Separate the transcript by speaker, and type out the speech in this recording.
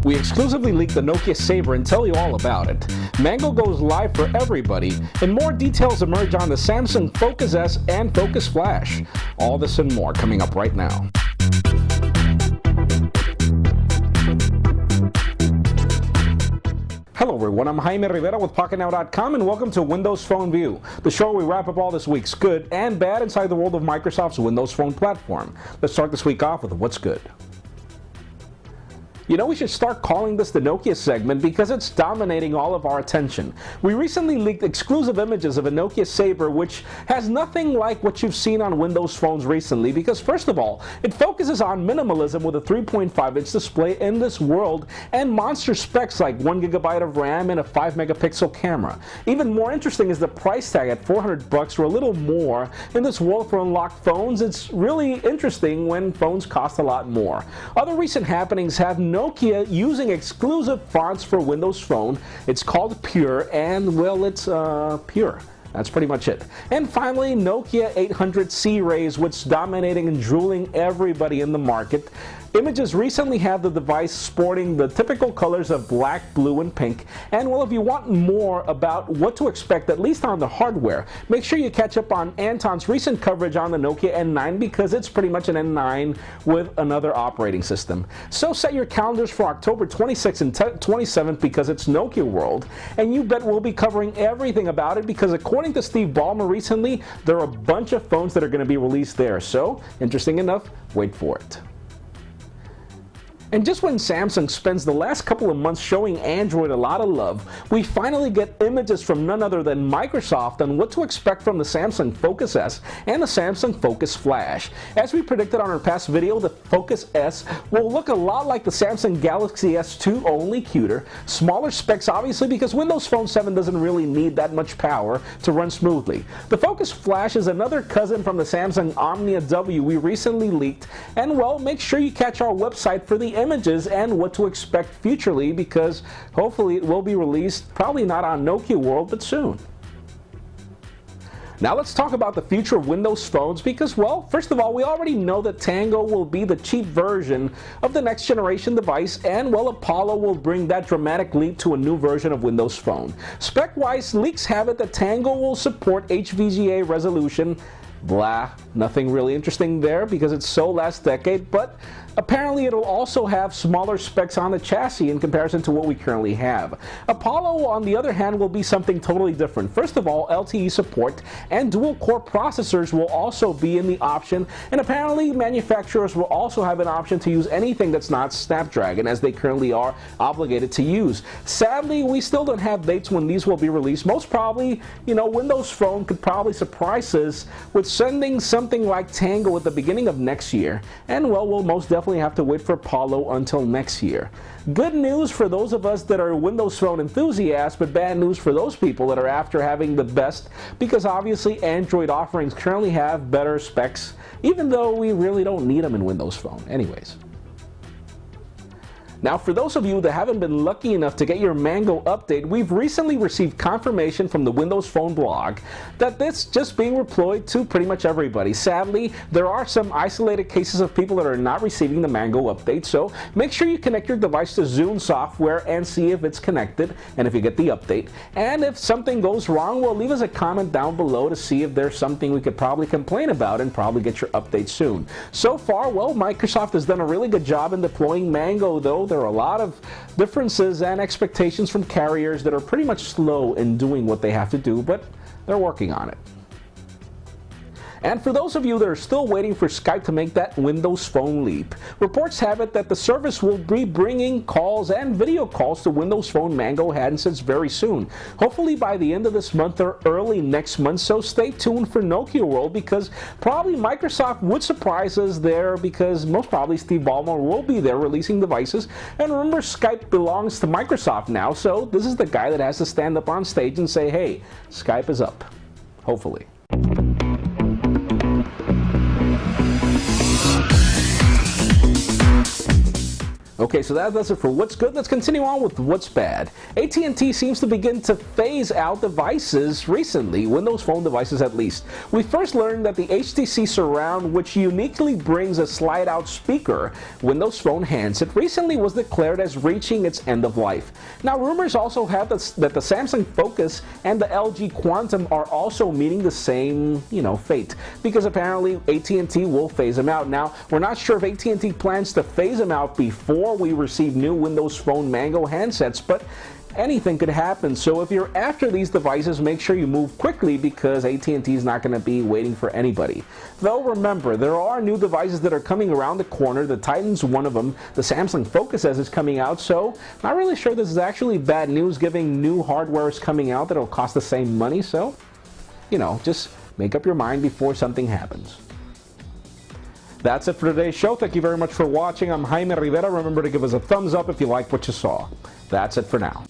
Speaker 1: We exclusively leaked the Nokia Sabre and tell you all about it. Mango goes live for everybody, and more details emerge on the Samsung Focus S and Focus Flash. All this and more coming up right now. Hello everyone, I'm Jaime Rivera with PocketNow.com and welcome to Windows Phone View, the show where we wrap up all this week's good and bad inside the world of Microsoft's Windows Phone platform. Let's start this week off with what's good. You know, we should start calling this the Nokia segment because it's dominating all of our attention. We recently leaked exclusive images of a Nokia Sabre which has nothing like what you've seen on Windows phones recently because, first of all, it focuses on minimalism with a 3.5-inch display in this world and monster specs like 1 GB of RAM and a 5-megapixel camera. Even more interesting is the price tag at $400 or a little more. In this world for unlocked phones, it's really interesting when phones cost a lot more. Other recent happenings have Nokia using exclusive fonts for Windows Phone. It's called Pure, and well, it's pure. That's pretty much it. And finally, Nokia 800 C-Rays, which is dominating and drooling everybody in the market. Images recently have the device sporting the typical colors of black, blue, and pink. And well, if you want more about what to expect, at least on the hardware, make sure you catch up on Anton's recent coverage on the Nokia N9 because it's pretty much an N9 with another operating system. So set your calendars for October 26th and 27th because it's Nokia World. And you bet we'll be covering everything about it because according to Steve Ballmer recently, there are a bunch of phones that are going to be released there. So, interesting enough, wait for it. And just when Samsung spends the last couple of months showing Android a lot of love, we finally get images from none other than Microsoft on what to expect from the Samsung Focus S and the Samsung Focus Flash. As we predicted on our past video, the Focus S will look a lot like the Samsung Galaxy S2, only cuter. Smaller specs obviously because Windows Phone 7 doesn't really need that much power to run smoothly. The Focus Flash is another cousin from the Samsung Omnia W we recently leaked, and well, make sure you catch our website for the images and what to expect futurely because hopefully it will be released, probably not on Nokia World, but soon. Now let's talk about the future of Windows phones because, well, first of all, we already know that Tango will be the cheap version of the next generation device and, well, Apollo will bring that dramatic leap to a new version of Windows Phone. Spec-wise, leaks have it that Tango will support HVGA resolution. Blah, nothing really interesting there because it's so last decade, but apparently it'll also have smaller specs on the chassis in comparison to what we currently have. Apollo, on the other hand, will be something totally different. First of all, LTE support and dual-core processors will also be in the option, and apparently manufacturers will also have an option to use anything that's not Snapdragon, as they currently are obligated to use. Sadly, we still don't have dates when these will be released. Most probably, you know, Windows Phone could probably surprise us with sending something like Tango at the beginning of next year, and well, we'll most definitely have to wait for Apollo until next year. Good news for those of us that are Windows Phone enthusiasts, but bad news for those people that are after having the best, because obviously Android offerings currently have better specs, even though we really don't need them in Windows Phone. Anyways. Now, for those of you that haven't been lucky enough to get your Mango update, we've recently received confirmation from the Windows Phone blog that it's just being deployed to pretty much everybody. Sadly, there are some isolated cases of people that are not receiving the Mango update, so make sure you connect your device to Zune software and see if it's connected and if you get the update. And if something goes wrong, well, leave us a comment down below to see if there's something we could probably complain about and probably get your update soon. So far, well, Microsoft has done a really good job in deploying Mango, though there are a lot of differences and expectations from carriers that are pretty much slow in doing what they have to do, but they're working on it. And for those of you that are still waiting for Skype to make that Windows Phone leap, reports have it that the service will be bringing calls and video calls to Windows Phone Mango handsets very soon. Hopefully by the end of this month or early next month, so stay tuned for Nokia World because probably Microsoft would surprise us there because most probably Steve Ballmer will be there releasing devices. And remember, Skype belongs to Microsoft now, so this is the guy that has to stand up on stage and say, hey, Skype is up. Hopefully. Okay, so that does it for what's good. Let's continue on with what's bad. AT&T seems to begin to phase out devices recently, Windows Phone devices at least. We first learned that the HTC Surround, which uniquely brings a slide-out speaker, Windows Phone handset, recently was declared as reaching its end of life. Now, rumors also have that the Samsung Focus and the LG Quantum are also meeting the same, fate, because apparently AT&T will phase them out. Now, we're not sure if AT&T plans to phase them out before we receive new Windows Phone Mango handsets, but anything could happen. So if you're after these devices, make sure you move quickly because AT&T is not going to be waiting for anybody. Though remember, there are new devices that are coming around the corner. The Titan's one of them. The Samsung Focus S is coming out, so not really sure this is actually bad news, giving new hardware is coming out that'll cost the same money. So, just make up your mind before something happens. That's it for today's show. Thank you very much for watching. I'm Jaime Rivera. Remember to give us a thumbs up if you like what you saw. That's it for now.